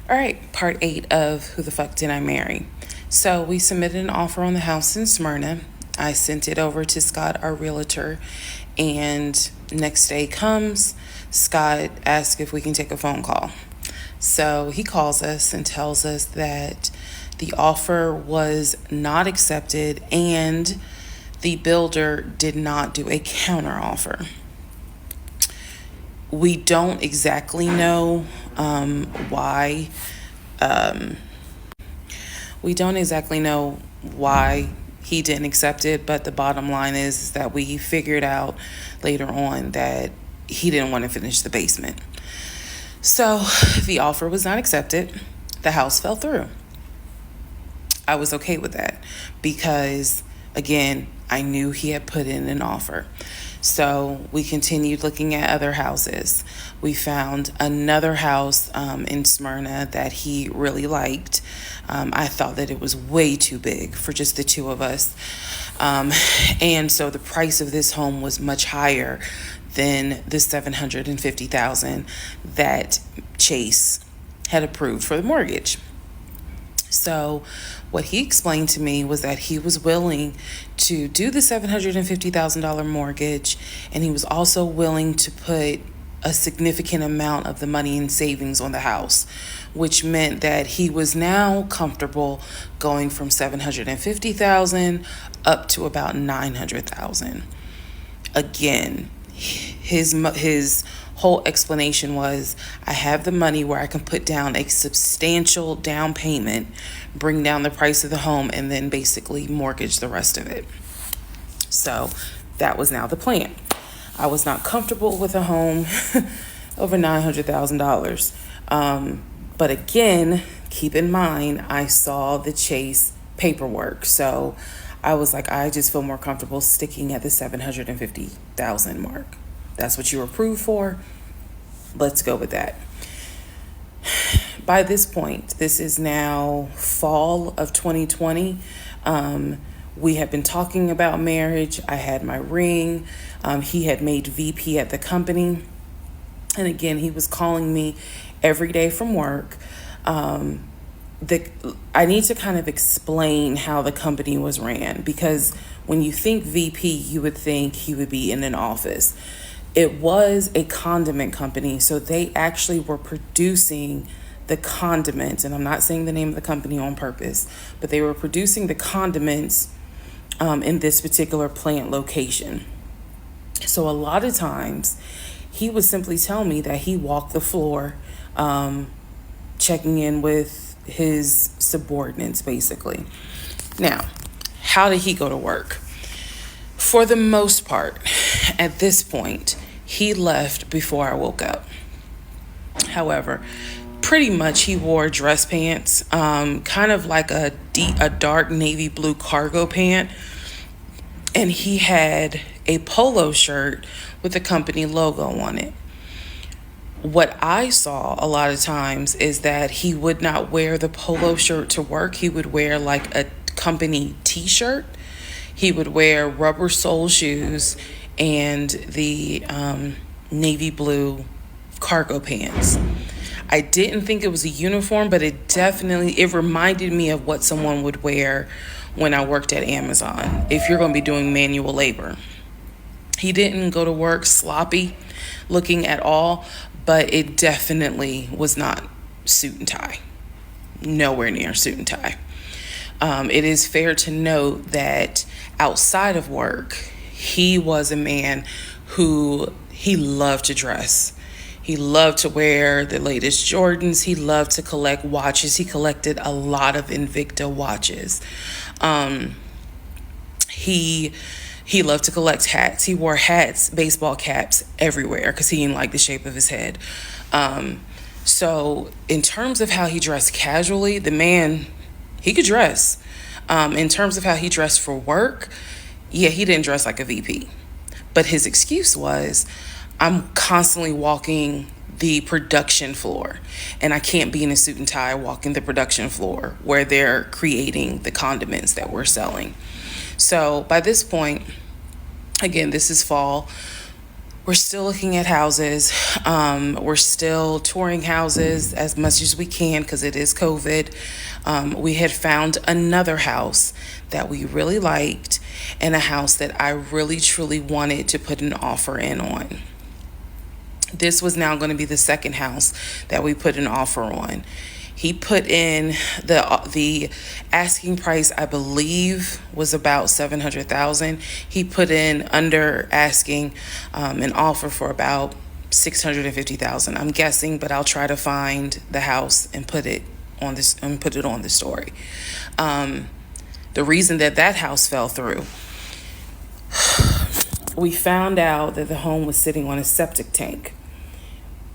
All right, part 8 of Who the Fuck Did I Marry? So we submitted an offer on the house in Smyrna. I sent it over to Scott, our realtor, and next day comes, Scott asks if we can take a phone call. So he calls us and tells us that the offer was not accepted and the builder did not do a counter offer. We don't exactly know why. We don't exactly know why he didn't accept it, but the bottom line is that we figured out later on that he didn't want to finish the basement. So the offer was not accepted. The house fell through. I was okay with that because, again, I knew he had put in an offer. So we continued looking at other houses. We found another house in Smyrna that he really liked. I thought that it was way too big for just the two of us. And so the price of this home was much higher than the $750,000 that Chase had approved for the mortgage. So what he explained to me was that he was willing to do the $750,000 mortgage, and he was also willing to put a significant amount of the money in savings on the house, which meant that he was now comfortable going from $750,000 up to about $900,000. Again, his whole explanation was, I have the money where I can put down a substantial down payment, bring down the price of the home, and then basically mortgage the rest of it. So that was now the plan. I was not comfortable with a home over $900,000. But again, keep in mind, I saw the Chase paperwork. So I was like, I just feel more comfortable sticking at the $750,000 mark. That's what you were approved for. Let's go with that. By this point, this is now fall of 2020. We had been talking about marriage. I had my ring. He had made VP at the company. And again, he was calling me every day from work. I need to kind of explain how the company was ran, because when you think VP, you would think he would be in an office. It was a condiment company, so they actually were producing the condiments, and I'm not saying the name of the company on purpose, but they were producing the condiments in this particular plant location. So a lot of times he would simply tell me that he walked the floor, checking in with his subordinates, basically. Now, how did he go to work? For the most part, at this point, he left before I woke up. However, pretty much he wore dress pants, kind of like a dark navy blue cargo pant. And he had a polo shirt with the company logo on it. What I saw a lot of times is that he would not wear the polo shirt to work. He would wear like a company t-shirt. He would wear rubber sole shoes and the navy blue cargo pants. I didn't think it was a uniform, but it reminded me of what someone would wear when I worked at Amazon, if you're going to be doing manual labor. He didn't go to work sloppy looking at all, but it definitely was not suit and tie. Nowhere near suit and tie. It is fair to note that outside of work, he was a man who he loved to dress. He loved to wear the latest Jordans. He loved to collect watches. He collected a lot of Invicta watches. He loved to collect hats. He wore hats, baseball caps everywhere because he didn't like the shape of his head. So in terms of how he dressed casually, the man, he could dress. In terms of how he dressed for work, yeah, he didn't dress like a VP. But his excuse was, I'm constantly walking the production floor, and I can't be in a suit and tie walking the production floor where they're creating the condiments that we're selling. So by this point, again, this is fall. we're still looking at houses. We're still touring houses as much as we can because it is COVID. We had found another house that we really liked and a house that I really truly wanted to put an offer in on. This was now going to be the second house that we put an offer on. He put in the asking price, I believe, was about $700,000. He put in under asking an offer for about $650,000. I'm guessing, but I'll try to find the house and put it on the story. The reason that house fell through, we found out that the home was sitting on a septic tank.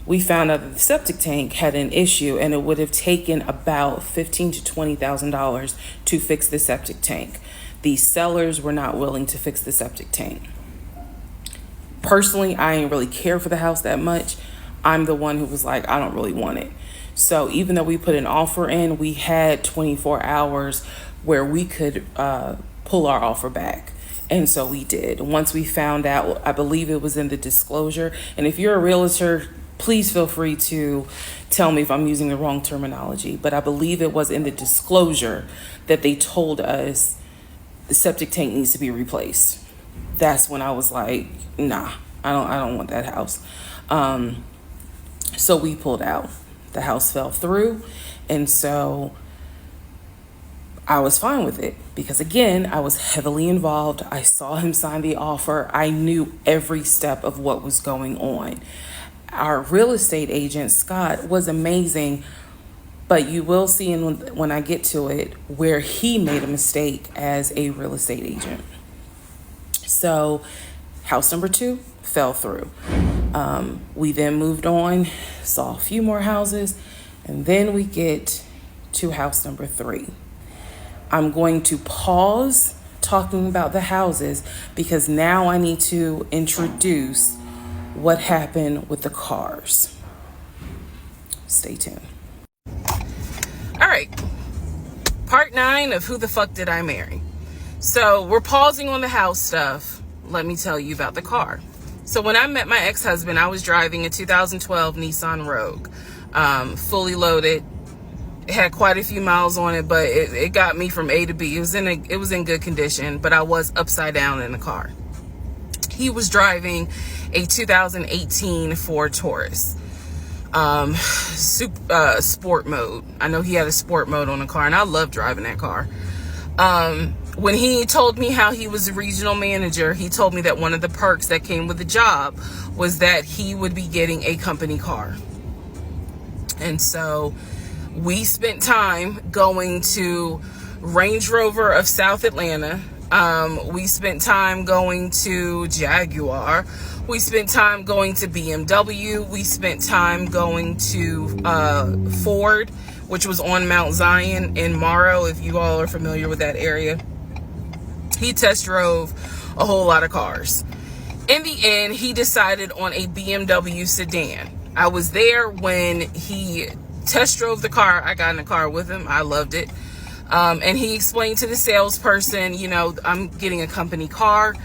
We found out that the septic tank had an issue, and it would have taken about $15,000 to $20,000 to fix the septic tank. The sellers were not willing to fix the septic tank. Personally, I didn't really care for the house that much. I'm the one who was like, I don't really want it. So even though we put an offer in, we had 24 hours where we could pull our offer back. And so we did. Once we found out, I believe it was in the disclosure. And if you're a realtor, please feel free to tell me if I'm using the wrong terminology, but I believe it was in the disclosure that they told us the septic tank needs to be replaced. That's when I was like, nah, I don't want that house. So we pulled out. The house fell through, and so I was fine with it because, again, I was heavily involved. I saw him sign the offer. I knew every step of what was going on. Our real estate agent, Scott, was amazing, but you will see when I get to it where he made a mistake as a real estate agent. So house number 2 fell through. We then moved on, saw a few more houses, and then we get to house number 3. I'm going to pause talking about the houses because now I need to introduce what happened with the cars. Stay tuned. All right. Part 9 of Who the Fuck Did I Marry? So we're pausing on the house stuff. Let me tell you about the car. So when I met my ex-husband, I was driving a 2012 Nissan Rogue, fully loaded. It had quite a few miles on it, but it got me from A to B. It was in good condition, but I was upside down in the car. He was driving a 2018 Ford Taurus, sport mode. I know he had a sport mode on the car, and I love driving that car. When he told me how he was a regional manager, he told me that one of the perks that came with the job was that he would be getting a company car. And so we spent time going to Range Rover of South Atlanta. We spent time going to Jaguar. We spent time going to BMW. We spent time going to Ford, which was on Mount Zion in Morrow, if you all are familiar with that area. He test drove a whole lot of cars. In the end, he decided on a BMW sedan. I was there when he test drove the car. I got in the car with him. I loved it. And he explained to the salesperson, I'm getting a company car.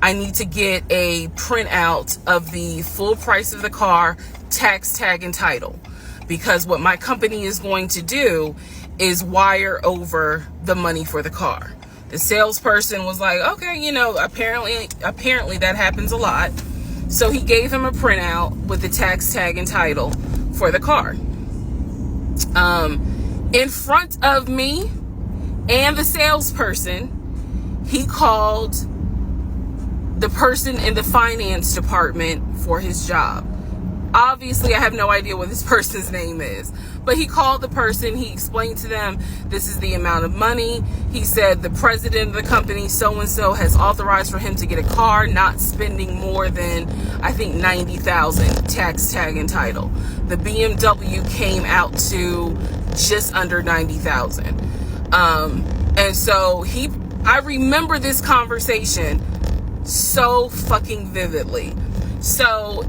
I need to get a printout of the full price of the car, tax, tag, and title. Because what my company is going to do is wire over the money for the car. The salesperson was like, okay, apparently that happens a lot. So he gave him a printout with the tax, tag, and title for the car. In front of me and the salesperson, he called the person in the finance department for his job. Obviously, I have no idea what this person's name is, but he called the person. He explained to them, this is the amount of money. He said the president of the company, so-and-so, has authorized for him to get a car, not spending more than, I think, $90,000 tax, tag, and title. The BMW came out to just under $90,000. And so I remember this conversation so fucking vividly. So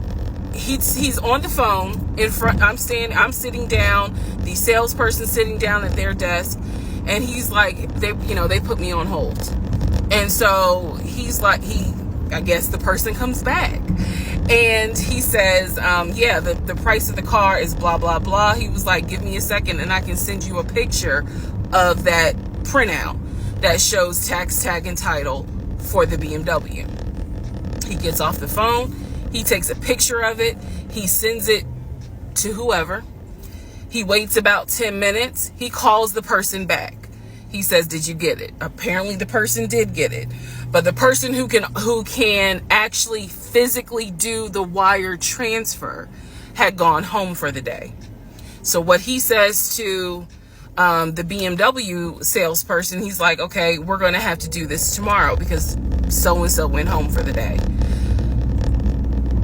he's on the phone in front. I'm sitting down, the salesperson sitting down at their desk, and he's like, they put me on hold. And so he's like, I guess the person comes back And he says, yeah, the price of the car is blah, blah, blah. He was like, give me a second and I can send you a picture of that printout that shows tax tag and title for the BMW. He gets off the phone. He takes a picture of it. He sends it to whoever. He waits about 10 minutes. He calls the person back. He says, did you get it? Apparently the person did get it. But the person who can actually physically do the wire transfer had gone home for the day. So what he says to the BMW salesperson, he's like, okay, we're going to have to do this tomorrow because so-and-so went home for the day.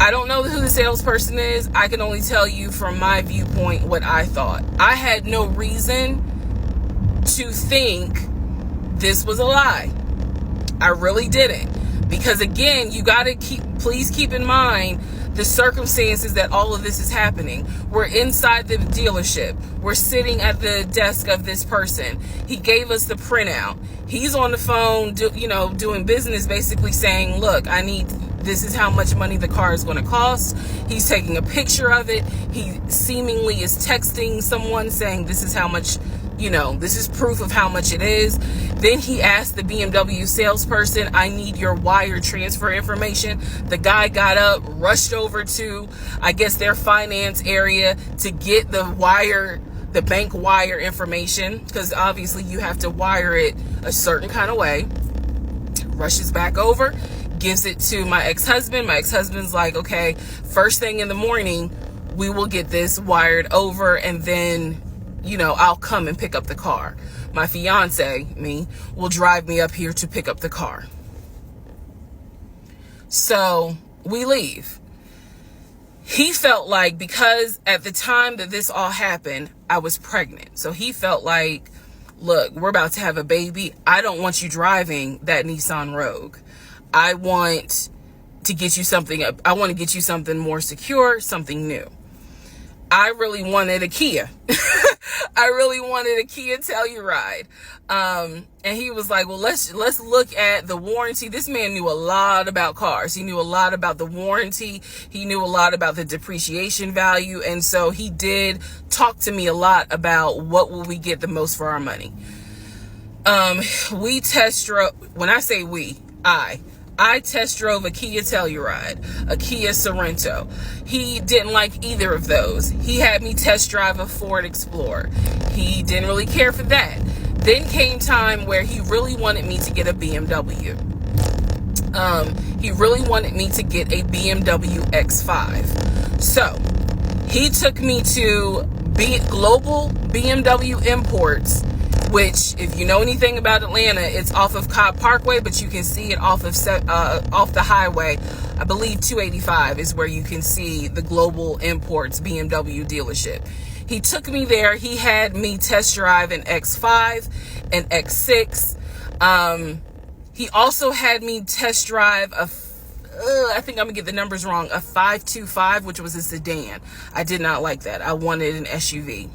I don't know who the salesperson is. I can only tell you from my viewpoint what I thought. I had no reason to think this was a lie. I really didn't. Because again, you got to please keep in mind the circumstances that all of this is happening. We're inside the dealership. We're sitting at the desk of this person. He gave us the printout. He's on the phone, doing business, basically saying, look, this is how much money the car is going to cost. He's taking a picture of it. He seemingly is texting someone saying this is how much, this is proof of how much it is. Then he asked the BMW salesperson, I need your wire transfer information. The guy got up, rushed over to, I guess, their finance area to get the bank wire information, because obviously you have to wire it a certain kind of way. Rushes back over, gives it to my ex-husband. My ex-husband's like, okay, first thing in the morning, we will get this wired over, and then, I'll come and pick up the car. My fiance, me, will drive me up here to pick up the car. So we leave. He felt like, because at the time that this all happened, I was pregnant. So he felt like, look, we're about to have a baby. I don't want you driving that Nissan Rogue. I want to get you something more secure, something new. I really wanted a Kia. I really wanted a Kia Telluride. And he was like, well, let's look at the warranty. This man knew a lot about cars. He knew a lot about the warranty. He knew a lot about the depreciation value. And so he did talk to me a lot about what will we get the most for our money. We test drove, when I say I test drove a Kia Telluride, a Kia Sorento. He didn't like either of those. He had me test drive a Ford Explorer. He didn't really care for that. Then came time where he really wanted me to get a BMW. He really wanted me to get a BMW X5. So he took me to Global BMW Imports, which, if you know anything about Atlanta, it's off of Cobb Parkway, but you can see it off the highway. I believe 285 is where you can see the Global Imports BMW dealership. He took me there. He had me test drive an X5, an X6. He also had me test drive I think I'm gonna get the numbers wrong, a 525, which was a sedan. I did not like that. I wanted an SUV.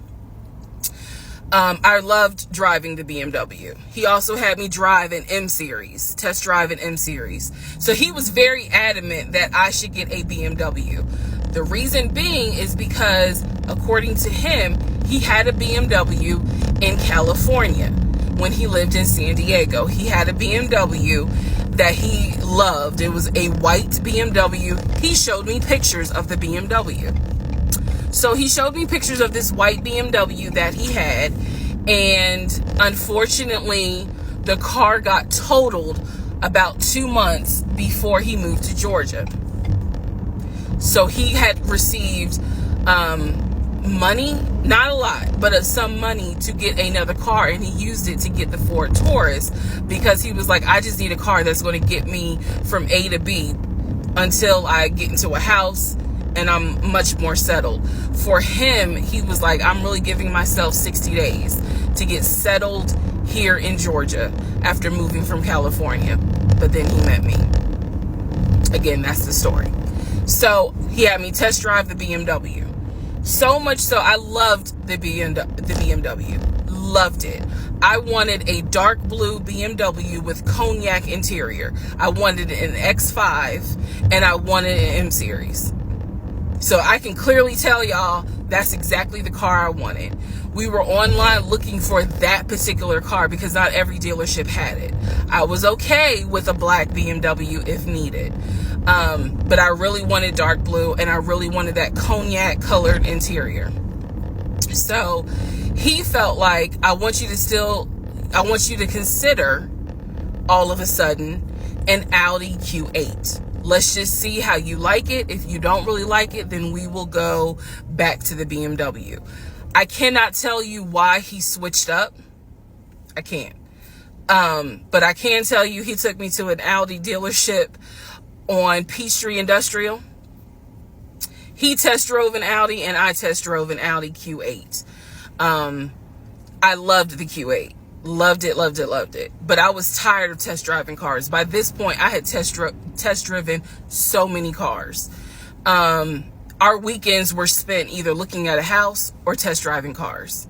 I loved driving the BMW. He also had me drive an M-Series, test drive an M-Series. So he was very adamant that I should get a BMW. The reason being is because, according to him, he had a BMW in California when he lived in San Diego. He had a BMW that he loved. It was a white BMW. He showed me pictures of the BMW. So he showed me pictures of this white BMW that he had, and unfortunately, the car got totaled about 2 months before he moved to Georgia. So he had received money, not a lot, but some money to get another car, and he used it to get the Ford Taurus because he was like, I just need a car that's going to get me from A to B until I get into a house and I'm much more settled. For him, he was like, I'm really giving myself 60 days to get settled here in Georgia after moving from California. But then he met me. Again, that's the story. So he had me test drive the BMW. So much so, I loved the BMW. Loved it. I wanted a dark blue BMW with cognac interior. I wanted an X5 and I wanted an M Series. So I can clearly tell y'all that's exactly the car I wanted. We were online looking for that particular car because not every dealership had it. I was okay with a black BMW if needed. But I really wanted dark blue and I really wanted that cognac colored interior. So he felt like, I want you to consider all of a sudden an Audi Q8. Let's just see how you like it. If you don't really like it, then we will go back to the BMW. I cannot tell you why he switched up. I can't. But I can tell you he took me to an Audi dealership on Peachtree Industrial. He test drove an Audi and I test drove an Audi Q8. I loved the Q8. Loved it. But I was tired of test driving cars. By this point, I had test driven so many cars. Our weekends were spent either looking at a house or test driving cars.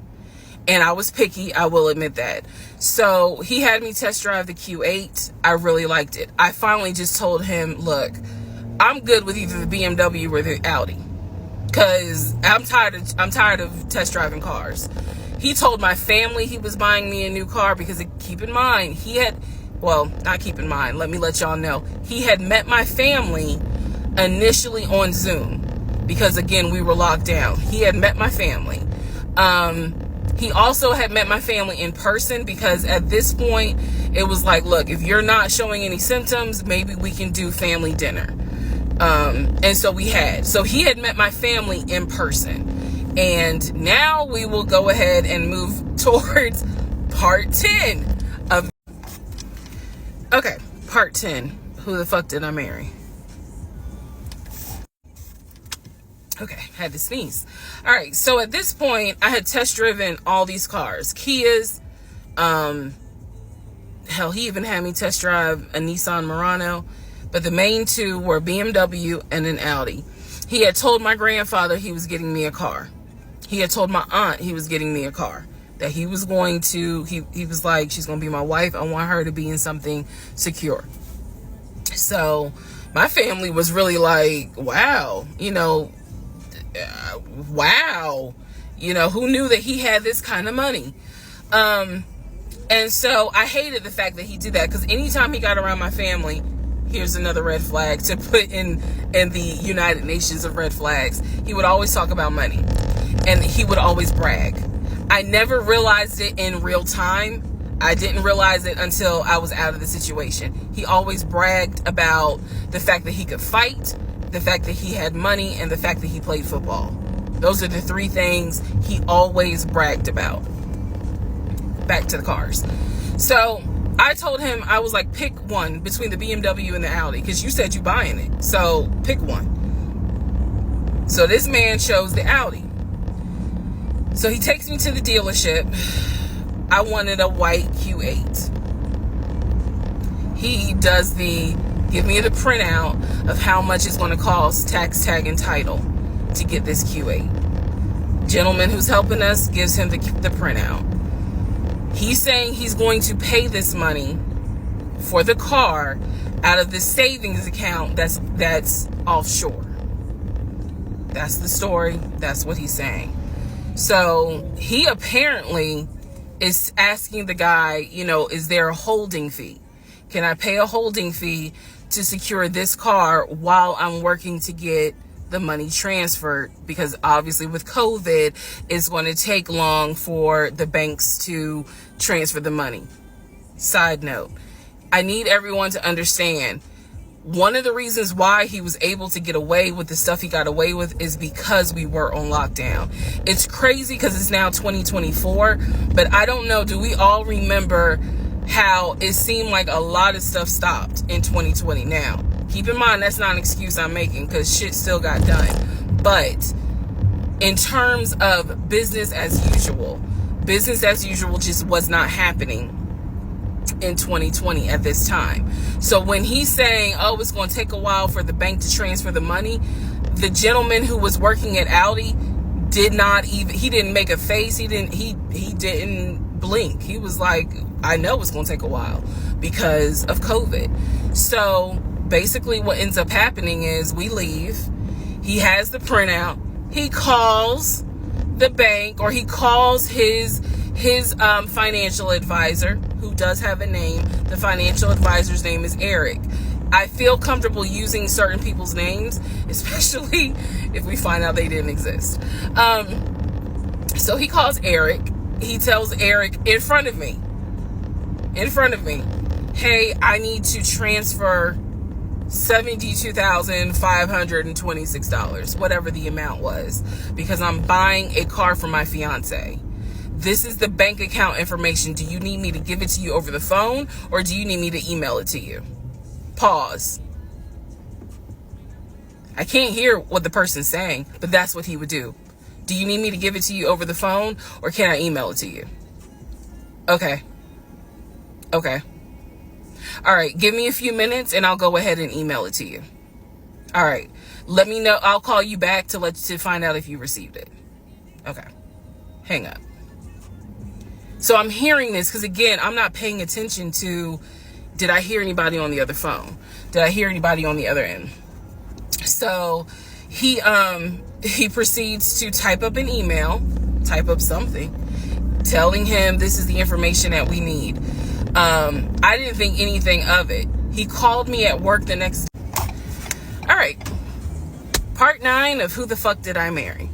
And I was picky, I will admit that. So he had me test drive the Q8. I really liked it. I finally just told him, look, I'm good with either the BMW or the Audi. Because I'm tired of test driving cars. He told my family he was buying me a new car because, keep in mind, let me let y'all know. He had met my family initially on Zoom because, again, we were locked down. He had met my family. He also had met my family in person because at this point, it was like, look, if you're not showing any symptoms, maybe we can do family dinner. And so we had. So he had met my family in person. And now we will go ahead and move towards part 10 of... Okay, part 10. Who the fuck did I marry? Okay, had to sneeze. All right, so at this point, I had test driven all these cars. Kias. Hell, he even had me test drive a Nissan Murano. But the main two were BMW and an Audi. He had told my grandfather he was getting me a car. He had told my aunt he was getting me a car. That he was going to, he was like, she's going to be my wife. I want her to be in something secure. So my family was really like, wow, wow. Who knew that he had this kind of money? And so I hated the fact that he did that because anytime he got around my family, here's another red flag to put in the United Nations of red flags. He would always talk about money and he would always brag. I never realized it in real time. I didn't realize it until I was out of the situation. He always bragged about the fact that he could fight, the fact that he had money, and the fact that he played football. Those are the three things he always bragged about. Back to the cars. So I told him, I was like, pick one between the BMW and the Audi, because you said you buying it. So pick one. So this man chose the Audi. So he takes me to the dealership. I wanted a white Q8. He does give me the printout of how much it's going to cost, tax, tag, and title to get this Q8. Gentleman who's helping us gives him the printout. He's saying he's going to pay this money for the car out of the savings account that's offshore. That's the story. That's what he's saying. So he apparently is asking the guy, is there a holding fee? Can I pay a holding fee to secure this car while I'm working to get the money transferred? Because obviously with COVID, it's going to take long for the banks to transfer the money. Side note, I need everyone to understand, one of the reasons why he was able to get away with the stuff he got away with is because we were on lockdown. It's crazy because it's now 2024, but I don't know, do we all remember how it seemed like a lot of stuff stopped in 2020? Now, keep in mind, that's not an excuse I'm making because shit still got done. But in terms of business as usual just was not happening in 2020 at this time. So when he's saying, oh, it's going to take a while for the bank to transfer the money, the gentleman who was working at Audi he didn't make a face. He didn't blink. He was like, I know it's going to take a while because of COVID. So basically what ends up happening is we leave. He has the printout. He calls the bank, or he calls his financial advisor, who does have a name. The financial advisor's name is Eric. I feel comfortable using certain people's names, especially if we find out they didn't exist. So he calls Eric. He tells Eric in front of me, hey, I need to transfer $72,526, whatever the amount was, because I'm buying a car for my fiance. This is the bank account information. Do you need me to give it to you over the phone, or do you need me to email it to you? Pause. I can't hear what the person's saying, but that's what he would do. Do you need me to give it to you over the phone, or can I email it to you? Okay. All right, give me a few minutes and I'll go ahead and email it to you. All right, let me know. I'll call you back to find out if you received it. Okay, hang up. So I'm hearing this because, again, I'm not paying attention to, did I hear anybody on the other phone? Did I hear anybody on the other end? So he proceeds to type up an email, type up something, telling him this is the information that we need. I didn't think anything of it. He called me at work the next day. All right. Part 9 of Who the Fuck Did I Marry?